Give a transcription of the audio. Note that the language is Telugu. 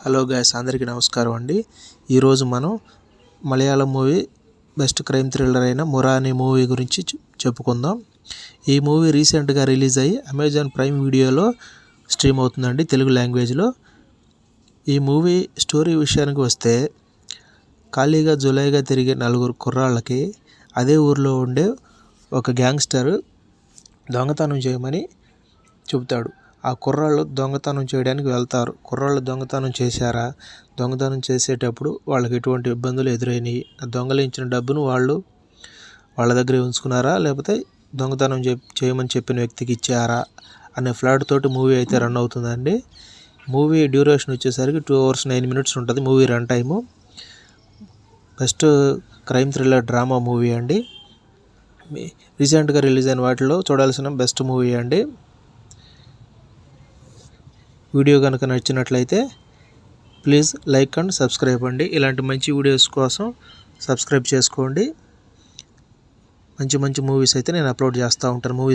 హలో గైస్, అందరికీ నమస్కారం అండి. ఈరోజు మనం Malayalam movie best crime thriller అయిన మురా అనే మూవీ గురించి చెప్పుకుందాం. ఈ మూవీ రీసెంట్గా రిలీజ్ అయ్యి అమెజాన్ ప్రైమ్ వీడియోలో స్ట్రీమ్ అవుతుందండి తెలుగు లాంగ్వేజ్లో. ఈ మూవీ స్టోరీ విషయానికి వస్తే, ఖాళీగా జులైగా తిరిగే 4 కుర్రాళ్ళకి అదే ఊరిలో ఉండే ఒక గ్యాంగ్స్టర్ దొంగతనం చేయమని చెబుతాడు. ఆ కుర్రాళ్ళు దొంగతనం చేయడానికి వెళ్తారు. కుర్రాళ్ళు దొంగతనం చేశారా, దొంగతనం చేసేటప్పుడు వాళ్ళకి ఎటువంటి ఇబ్బందులు ఎదురైనాయి, దొంగలించిన డబ్బును వాళ్ళ దగ్గరే ఉంచుకున్నారా, లేకపోతే దొంగతనం చేయమని చెప్పిన వ్యక్తికి ఇచ్చారా అనే ఫ్లాట్ తోటి మూవీ అయితే రన్ అవుతుందండి. మూవీ డ్యూరేషన్ వచ్చేసరికి 2 hours 9 minutes ఉంటుంది movie run time. Best crime thriller drama movie అండి. రీసెంట్గా రిలీజ్ అయిన వాటిలో చూడాల్సిన బెస్ట్ మూవీ అండి. వీడియో కనుక నచ్చినట్లయితే ప్లీజ్ లైక్ అండ్ సబ్స్క్రైబ్ అండి. ఇలాంటి మంచి వీడియోస్ కోసం సబ్స్క్రైబ్ చేసుకోండి. మంచి మూవీస్ అయితే నేను అప్లోడ్ చేస్తూ ఉంటాను.